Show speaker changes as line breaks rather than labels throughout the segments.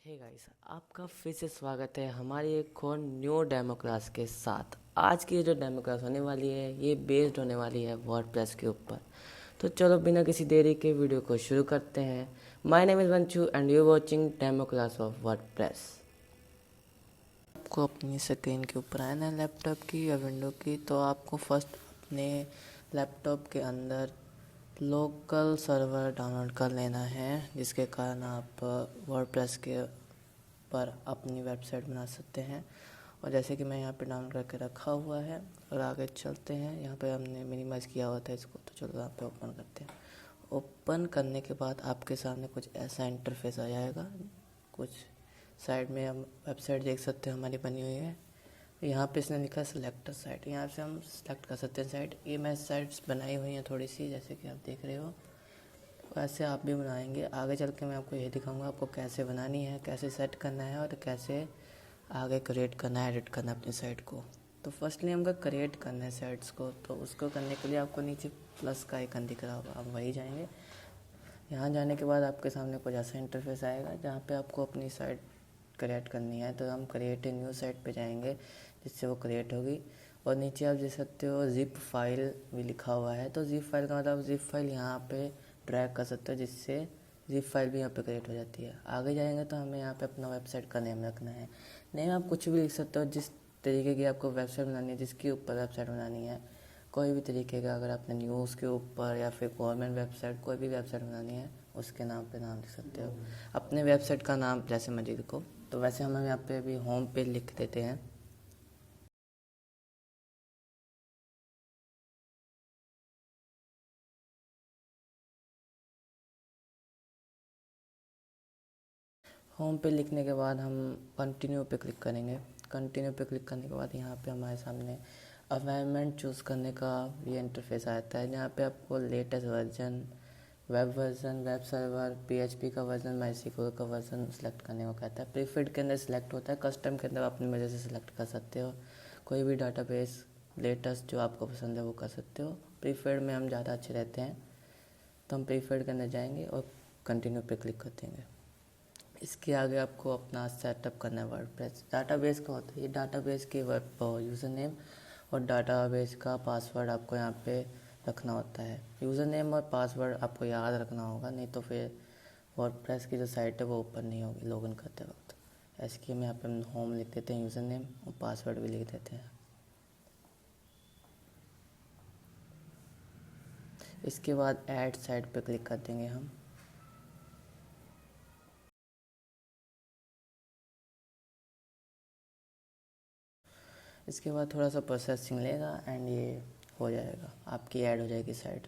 Hey guys, आपका फिर से स्वागत है हमारी एक और न्यू डेमो क्लास के साथ। आज की जो डेमो क्लास होने वाली है ये बेस्ड होने वाली है वर्डप्रेस के ऊपर। तो चलो बिना किसी देरी के वीडियो को शुरू करते हैं। My name is Vanshu and you watching demo class of WordPress. आपको अपनी स्क्रीन के ऊपर आना है लैपटॉप की या विंडो की, तो आपको फर्स्ट अपने लैपटॉप के अंदर लोकल सर्वर डाउनलोड कर लेना है, जिसके कारण आप वर्डप्रेस के पर अपनी वेबसाइट बना सकते हैं। और जैसे कि मैं यहाँ पे डाउनलोड करके रखा हुआ है और आगे चलते हैं। यहाँ पे हमने मिनिमाइज़ किया हुआ था इसको, तो चलो यहाँ पे ओपन करते हैं। ओपन करने के बाद आपके सामने कुछ ऐसा इंटरफेस आ जाएगा। कुछ साइड में हम वेबसाइट देख सकते हैं हमारी बनी हुई है। यहाँ पे इसने लिखा है सिलेक्ट साइट, यहाँ से हम सिलेक्ट कर सकते हैं साइट। ये मैं साइट्स बनाई हुई हैं थोड़ी सी, जैसे कि आप देख रहे हो, वैसे आप भी बनाएंगे। आगे चल के मैं आपको ये दिखाऊंगा आपको कैसे बनानी है, कैसे सेट करना है और कैसे आगे क्रिएट करना है, एडिट करना है अपनी साइट को। तो फर्स्टली हमको क्रिएट करना है साइट्स को, तो उसको करने के लिए आपको नीचे प्लस का आइकन दिख रहा होगा, आप वहीं जाएंगे। यहाँ जाने के बाद आपके सामने कुछ ऐसा इंटरफेस आएगा जहाँ पे आपको अपनी साइट क्रिएट करनी है। तो हम क्रिएट ए न्यू साइट पे जाएंगे, जिससे वो क्रिएट होगी। और नीचे आप देख सकते हो जिप फाइल भी लिखा हुआ है। तो जिप फाइल का मतलब जिप फाइल यहाँ पे ड्रैग कर सकते हो, जिससे जिप फाइल भी यहाँ पे क्रिएट हो जाती है। आगे जाएंगे तो हमें यहाँ पे अपना वेबसाइट का नेम रखना है। नेम आप कुछ भी लिख सकते हो, जिस तरीके की आपको वेबसाइट बनानी है, जिसके ऊपर वेबसाइट बनानी है, कोई भी तरीके का। अगर आपने न्यूज़ के ऊपर या फिर गवर्नमेंट वेबसाइट, कोई भी वेबसाइट बनानी है, उसके नाम पे नाम लिख सकते हो। अपने वेबसाइट का नाम जैसे मर्जी लिखो। तो वैसे हम यहाँ पे अभी होम पेज लिख देते हैं। होम पे लिखने के बाद हम कंटिन्यू पे क्लिक करेंगे। कंटिन्यू पे क्लिक करने के बाद यहाँ पे हमारे सामने अवेयरमेंट चूज़ करने का ये इंटरफेस आता है, जहाँ पे आपको latest version, web version, web server, PHP का वर्जन, माईसीक्वल का वर्जन सेलेक्ट करने को कहता है। प्रीफिट के अंदर सेलेक्ट होता है, कस्टम के अंदर अपनी मर्जी से सिलेक्ट कर सकते हो। कोई भी डाटाबेस लेटेस्ट जो आपको पसंद है वो कर सकते हो। प्रीफर्ड में हम ज़्यादा अच्छे रहते हैं, तो हम प्रीफर्ड के अंदर जाएंगे और कंटिन्यू पे क्लिक कर देंगे। इसके आगे आपको अपना सेटअप करना है वर्डप्रेस। डाटाबेस का होता है ये, डाटाबेस के यूज़र नेम और डाटाबेस का पासवर्ड आपको यहाँ पे रखना होता है। यूज़र नेम और पासवर्ड आपको याद रखना होगा, नहीं तो फिर वर्डप्रेस की जो साइट है वो ओपन नहीं होगी लॉगिन करते वक्त। ऐसे कि हम यहाँ पे होम लिख देते हैं, यूज़र नेम और पासवर्ड भी लिख देते हैं। इसके बाद ऐड साइट पे क्लिक कर देंगे हम। इसके बाद थोड़ा सा प्रोसेसिंग लेगा एंड ये हो जाएगा, आपकी ऐड हो जाएगी साइट।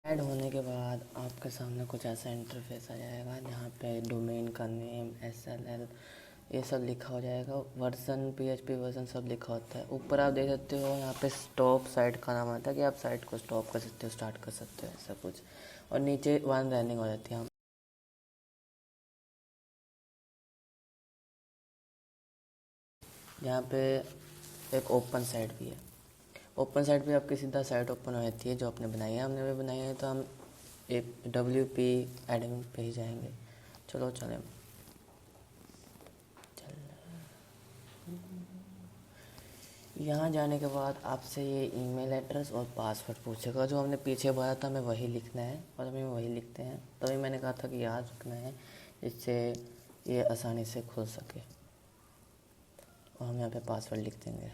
ऐड होने के बाद आपके सामने कुछ ऐसा इंटरफेस आ जाएगा जहाँ पे डोमेन का नेम, SSL ये सब लिखा हो जाएगा। वर्जन, PHP वर्जन सब लिखा होता है। ऊपर आप देख सकते हो यहाँ पे स्टॉप साइट का नाम आता है कि आप साइट को स्टॉप कर सकते हो, स्टार्ट कर सकते हो, ऐसा कुछ। और नीचे वन रनिंग हो जाती है। यहाँ पे एक ओपन साइट भी है। ओपन साइट पे आपकी सीधा साइट ओपन हो जाती है जो आपने बनाई है। हमने भी बनाई है तो हम एक WP एडमिन पे ही जाएंगे। चलो चले यहाँ जाने के बाद आपसे ये ईमेल एड्रेस और पासवर्ड पूछेगा। जो हमने पीछे भरा था हमें वही लिखना है और हमें वही लिखते हैं। तभी मैंने कहा था कि याद रखना है जिससे ये आसानी से खुल सके। और हम यहाँ पे पासवर्ड लिख देंगे।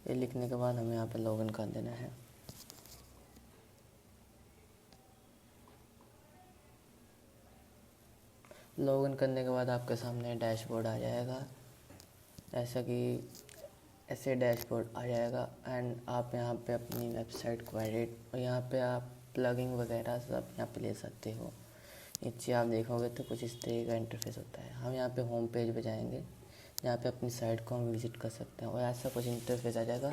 ये लिखने के बाद हमें यहाँ पे लॉगिन कर देना है। लॉगिन करने के बाद आपके सामने डैशबोर्ड आ जाएगा। ऐसा कि ऐसे डैशबोर्ड आ जाएगा एंड आप यहाँ पे अपनी वेबसाइट को एडिट और यहाँ पे आप प्लगिंग वगैरह सब यहाँ पे ले सकते हो। नीचे आप देखोगे तो कुछ इस तरीके का इंटरफेस होता है। हम यहाँ पे होम पेज पे जाएंगे जहाँ पे अपनी साइट को हम विज़िट कर सकते हैं और ऐसा कुछ इंटरफेस आ जाएगा।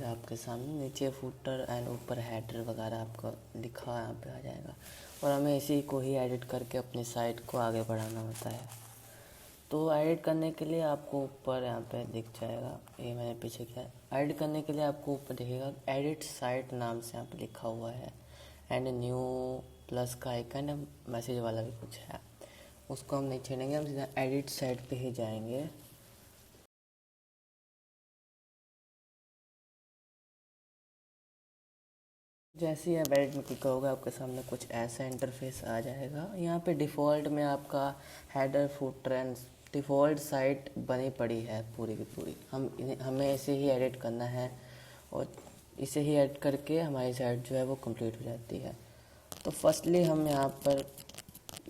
आपके सामने। नीचे फुटर एंड ऊपर हेडर वगैरह आपका लिखा यहाँ पे आ जाएगा और हमें इसी को ही एडिट करके अपनी साइट को आगे बढ़ाना होता है। तो एडिट करने के लिए आपको ऊपर यहाँ पे दिख जाएगा, ये मैंने पीछे किया है। एडिट करने के लिए आपको ऊपर दिखेगा एडिट साइट नाम से यहाँ पे लिखा हुआ है एंड न्यू प्लस का आइकन मैसेज वाला भी कुछ है। उसको हम नहीं छेड़ेंगे, हम सीधा एडिट साइट पे ही जाएंगे। जैसे ही आप एडिट में क्लिक करोगे आपके सामने कुछ ऐसा इंटरफेस आ जाएगा। यहाँ पे डिफ़ॉल्ट में आपका header, footer and default site बनी पड़ी है पूरी की पूरी। हमें इसे ही एडिट करना है और इसे ही एडिट करके हमारी साइट जो है वो कंप्लीट हो जाती है। तो फर्स्टली हम यहाँ पर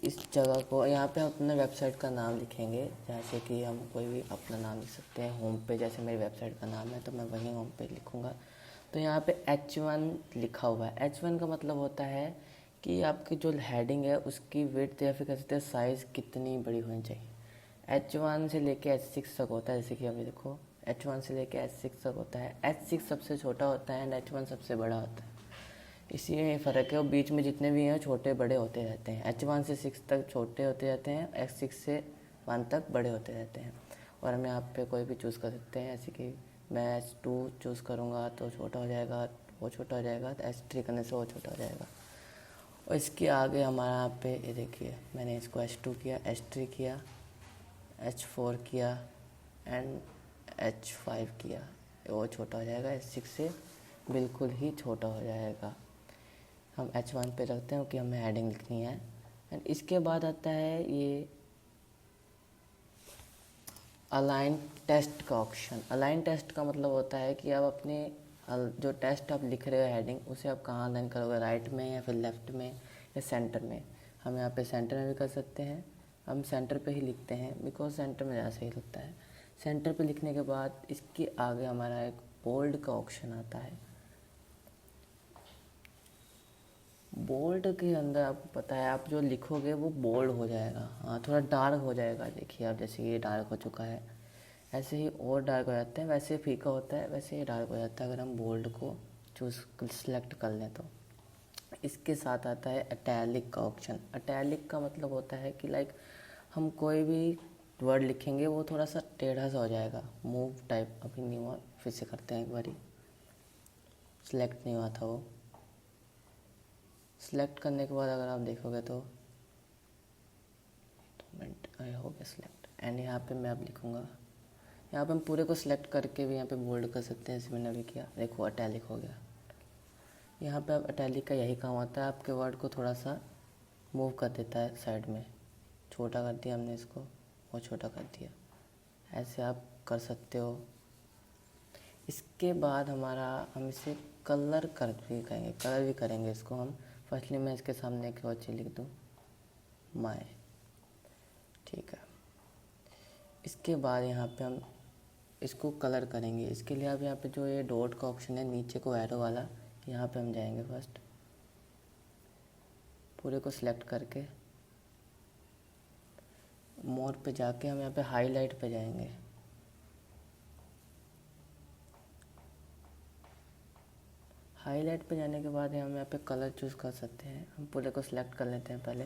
इस जगह को, यहाँ पे हम अपने वेबसाइट का नाम लिखेंगे। जैसे कि हम कोई भी अपना नाम लिख सकते हैं। होम पे जैसे मेरी वेबसाइट का नाम है तो मैं वहीं होम पे लिखूँगा। तो यहाँ पे H1 लिखा हुआ है। H1 का मतलब होता है कि आपकी जो हेडिंग है उसकी विड्थ या फिर कह सकते हैं साइज़ कितनी बड़ी होनी चाहिए। H1 से लेके H6 तक होता है। जैसे कि अभी देखो H1 से लेके H6 तक होता है। H6 सबसे छोटा होता है एंड H1 सबसे बड़ा होता है। इसी में फ़र्क है और बीच में जितने भी हैं छोटे बड़े होते रहते हैं। H1 से 6 तक छोटे होते रहते हैं, H6 से 1 तक बड़े होते रहते हैं। और हम यहाँ पे कोई भी चूज़ कर सकते हैं। जैसे कि मैं H2 चूज़ करूँगा तो छोटा हो जाएगा, वो छोटा हो जाएगा। तो H3 करने से वो छोटा हो जाएगा। और इसके आगे हमारा यहाँ पे ये देखिए, मैंने इसको H2 किया, H3 किया, H4 किया एंड H5 किया। वो छोटा हो जाएगा, H6 से बिल्कुल ही छोटा हो जाएगा। हम H1 पे रखते हैं कि हमें हेडिंग लिखनी है। एंड इसके बाद आता है ये अलाइन टेस्ट का ऑप्शन। अलाइन टेस्ट का मतलब होता है कि आप अपने जो टेस्ट आप लिख रहे हो हेडिंग, उसे आप कहाँ अलाइन करोगे, राइट में या फिर लेफ़्ट में या सेंटर में। हम यहाँ पे सेंटर में भी कर सकते हैं। हम सेंटर पे ही लिखते हैं बिकॉज सेंटर में ज़्यादा सही लगता है। सेंटर पे लिखने के बाद इसके आगे हमारा एक बोल्ड का ऑप्शन आता है। बोल्ड के अंदर आपको पता है आप जो लिखोगे वो बोल्ड हो जाएगा। हाँ, थोड़ा डार्क हो जाएगा। देखिए आप, जैसे ये डार्क हो चुका है, ऐसे ही और डार्क हो जाते हैं। वैसे फीका होता है, वैसे ही डार्क हो जाता है अगर हम बोल्ड को सेलेक्ट कर लें तो। इसके साथ आता है इटैलिक का ऑप्शन। इटैलिक का मतलब होता है कि लाइक हम कोई भी वर्ड लिखेंगे वो थोड़ा सा टेढ़ा सा हो जाएगा, मूव टाइप। अभी नहीं हुआ, फिर से करते हैं एक बारी। सिलेक्ट नहीं हुआ था वो। सिलेक्ट करने के बाद अगर आप देखोगे तो मिनट हो गया सिलेक्ट। एंड यहाँ पे मैं अब लिखूँगा, यहाँ पे हम पूरे को सिलेक्ट करके भी यहाँ पे बोल्ड कर सकते हैं, जैसे मैंने अभी किया। देखो इटैलिक हो गया। यहाँ पे अब इटैलिक का यही काम आता है, आपके वर्ड को थोड़ा सा मूव कर देता है साइड में। छोटा कर दिया हमने इसको, और छोटा कर दिया, ऐसे आप कर सकते हो। इसके बाद हम इसे कलर भी करेंगे इसको हम। फर्स्टली मैं इसके सामने एक और चीज़ लिख दूँ, माय। ठीक है। इसके बाद यहाँ पे हम इसको कलर करेंगे। इसके लिए आप यहाँ पे जो ये डॉट का ऑप्शन है नीचे को एरो वाला, यहाँ पे हम जाएंगे। फर्स्ट पूरे को सिलेक्ट करके मोर पे जाके हम यहाँ पे हाईलाइट पे जाएंगे। हाईलाइट पे जाने के बाद हम यहाँ पे कलर चूज़ कर सकते हैं। हम पूरे को सिलेक्ट कर लेते हैं पहले।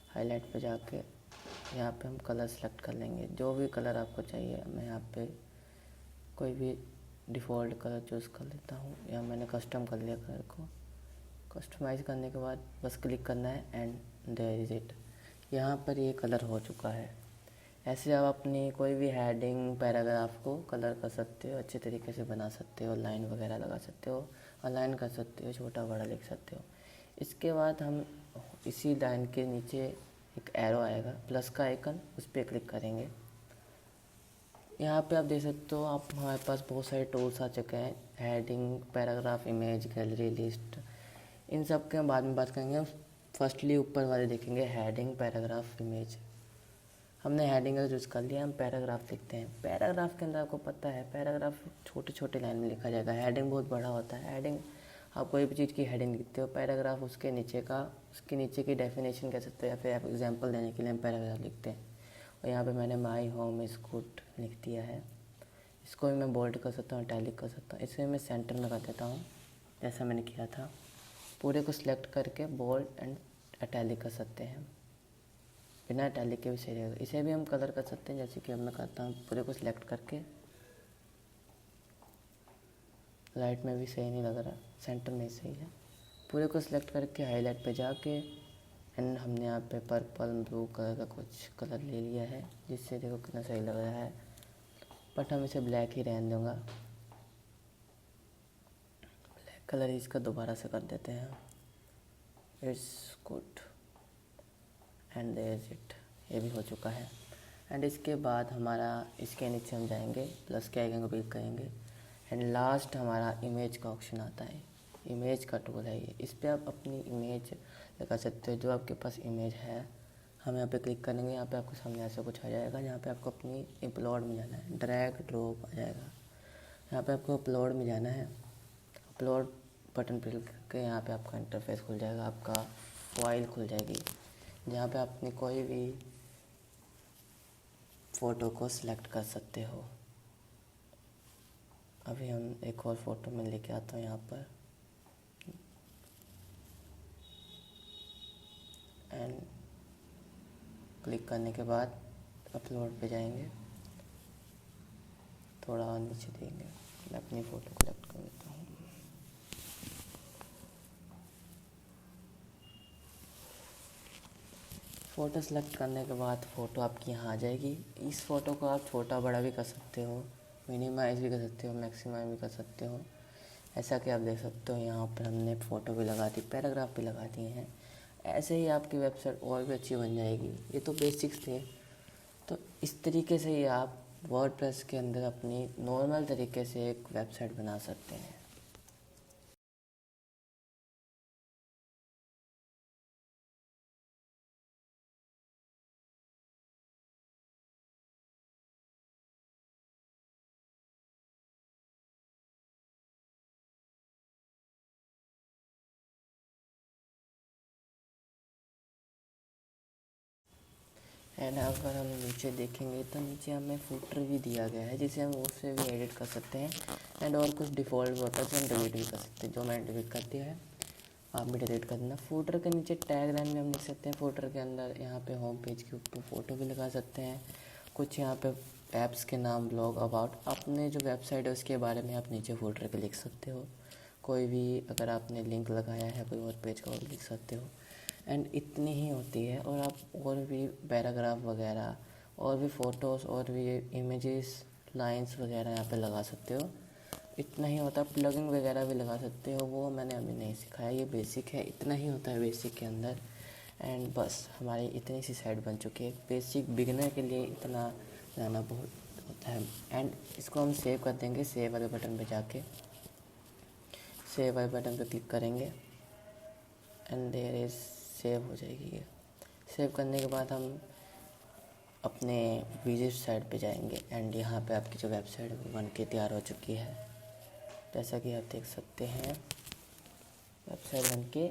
हाईलाइट पे जाके यहाँ पे हम कलर सेलेक्ट कर लेंगे, जो भी कलर आपको चाहिए। मैं यहाँ पे कोई भी डिफ़ॉल्ट कलर चूज़ कर लेता हूँ, या मैंने कस्टम कर लिया कलर को। कस्टमाइज़ करने के बाद बस क्लिक करना है एंड देयर इज़ इट। यहाँ पर ये कलर हो चुका है। ऐसे आप अपनी कोई भी हेडिंग पैराग्राफ को कलर कर सकते हो, अच्छे तरीके से बना सकते हो, लाइन वगैरह लगा सकते हो, अलाइन कर सकते हो, छोटा बड़ा लिख सकते हो। इसके बाद हम इसी लाइन के नीचे एक एरो आएगा प्लस का आइकन, उस पर क्लिक करेंगे। यहाँ पे आप देख सकते हो, आप हमारे पास बहुत सारे टूल्स आ चुके हैं। Heading, paragraph, image, gallery, list, इन सब के हम बाद में बात करेंगे। फर्स्टली ऊपर वाले देखेंगे हेडिंग, पैराग्राफ, इमेज। हमने हेडिंग का चूज़ कर लिया, हम पैराग्राफ लिखते हैं। पैराग्राफ के अंदर आपको पता है पैराग्राफ छोटे छोटे लाइन में लिखा जाएगा। हेडिंग बहुत बड़ा होता है। हेडिंग आप कोई भी चीज़ की हेडिंग लिखते हो, पैराग्राफ उसके नीचे की डेफिनेशन कह सकते हो, या फिर आप एग्जांपल देने के लिए हम पैराग्राफ लिखते हैं। और यहाँ पे मैंने माई होम इज़ गुड लिख दिया है। इसको भी मैं बोल्ड कर सकता हूँ, इटैलिक कर सकता हूँ। इसे मैं सेंटर में कर देता हूँ जैसा मैंने किया था। पूरे को सिलेक्ट करके बोल्ड एंड इटैलिक कर सकते हैं। बिना इटैलिक के भी सही रहेगा। इसे भी हम कलर कर सकते हैं, जैसे कि अब मैं करता हूँ। पूरे को सिलेक्ट करके, लाइट में भी सही नहीं लग रहा, सेंटर में ही सही है। पूरे को सिलेक्ट करके हाईलाइट पे जाके एंड हमने यहाँ पे पर्पल ब्लू कलर का कुछ कलर ले लिया है, जिससे देखो कितना सही लग रहा है। बट हम इसे ब्लैक ही रहने दूँगा। ब्लैक कलर इसका दोबारा से कर देते हैं। It's good and there is it. ये भी हो चुका है। एंड इसके बाद हमारा इसके नीचे हम जाएंगे, प्लस के आइकन को क्लिक करेंगे एंड लास्ट हमारा इमेज का ऑप्शन आता है। इमेज का टूल है ये। इस पर आप अपनी इमेज लगा सकते हो, जो आपके पास इमेज है। हम यहाँ पे क्लिक करेंगे, यहाँ पे आपको सामने ऐसा कुछ आ जाएगा, जहाँ पे आपको अपनी अपलोड में जाना है। ड्रैग ड्रॉप आ जाएगा, यहाँ पे आपको अपलोड में जाना है। अपलोड बटन पर क्लिक करके यहाँ पे आपका इंटरफेस खुल जाएगा, आपका फाइल खुल जाएगी, जहाँ पे आप अपनी कोई भी फ़ोटो को सिलेक्ट कर सकते हो। अभी हम एक और फ़ोटो में लेके आता हूँ यहाँ पर एंड क्लिक करने के बाद अपलोड पे जाएंगे। थोड़ा और नीचे देंगे, मैं अपनी फ़ोटो कलेक्ट कर लेता हूँ। फ़ोटो सेलेक्ट करने के बाद फ़ोटो आपकी यहाँ आ जाएगी। इस फ़ोटो को आप छोटा बड़ा भी कर सकते हो, मिनिमाइज़ भी कर सकते हो, मैक्सिमाइज़ भी कर सकते हो। ऐसा कि आप देख सकते हो यहाँ पर हमने फ़ोटो भी लगा दी, पैराग्राफ भी लगा दिए हैं। ऐसे ही आपकी वेबसाइट और भी अच्छी बन जाएगी। ये तो बेसिक्स थे। तो इस तरीके से ही आप वर्डप्रेस के अंदर अपनी नॉर्मल तरीके से एक वेबसाइट बना सकते हैं। एंड अगर हम नीचे देखेंगे तो नीचे हमें फुटर भी दिया गया है, जिसे हम उससे भी एडिट कर सकते हैं। एंड और कुछ डिफ़ॉल्ट होता है जो हम डिलीट भी कर सकते हैं, जो मैंने डिलीट कर दिया है, आप भी डिलीट कर देना। फुटर के नीचे टैग लाइन में हम लिख सकते हैं। फुटर के अंदर यहाँ पे होम पेज के ऊपर फ़ोटो भी लगा सकते हैं। कुछ यहाँ पे ऐप्स के नाम, ब्लॉग, अबाउट, अपने जो वेबसाइट है उसके बारे में आप नीचे फुटर पे लिख सकते हो। कोई भी अगर आपने लिंक लगाया है कोई और पेज का, वो भी लिख सकते हो। एंड इतनी ही होती है। और आप और भी पैराग्राफ वगैरह और भी फ़ोटोज़ और भी इमेजेस, लाइंस वगैरह यहाँ पे लगा सकते हो। इतना ही होता है। प्लगइन वगैरह भी लगा सकते हो, वो मैंने अभी नहीं सिखाया, ये बेसिक है। इतना ही होता है बेसिक के अंदर। एंड बस हमारी इतनी सी साइट बन चुकी है। बेसिक बिगिनर के लिए इतना जाना बहुत होता है। एंड इसको हम सेव कर देंगे। सेव वाले बटन पे जाके सेव वाले बटन पे क्लिक करेंगे एंड देयर इज़ सेव हो जाएगी ये। सेव करने के बाद हम अपने विजिट साइट पे जाएंगे एंड यहाँ पे आपकी जो वेबसाइट है वो बन के तैयार हो चुकी है। जैसा कि आप देख सकते हैं वेबसाइट बन के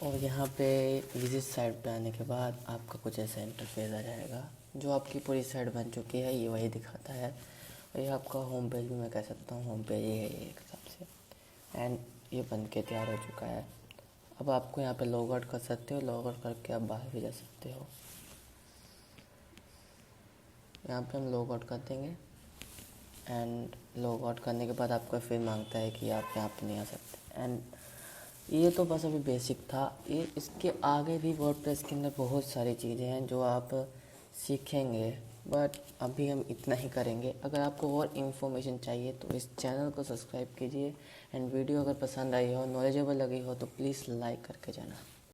और यहाँ पे विजिट साइट पे आने के बाद आपका कुछ ऐसा इंटरफेस आ जाएगा। जो आपकी पूरी साइट बन चुकी है ये वही दिखाता है और ये आपका होम पेज भी मैं कह सकता हूँ, होम पेज ही है ये एक हिसाब से। एंड ये बन के तैयार हो चुका है। अब आपको यहाँ पे लॉग आउट कर सकते हो, लॉग आउट करके आप बाहर भी जा सकते हो। यहाँ पे हम लॉग आउट कर देंगे एंड लॉग आउट करने के बाद आपको फिर मांगता है कि आप यहाँ पे नहीं आ सकते। एंड ये तो बस अभी बेसिक था, ये इसके आगे भी वर्डप्रेस के अंदर बहुत सारी चीज़ें हैं जो आप सीखेंगे, बट अभी हम इतना ही करेंगे। अगर आपको और इन्फॉर्मेशन चाहिए तो इस चैनल को सब्सक्राइब कीजिए एंड वीडियो अगर पसंद आई हो, नॉलेजेबल लगी हो तो प्लीज़ लाइक करके जाना।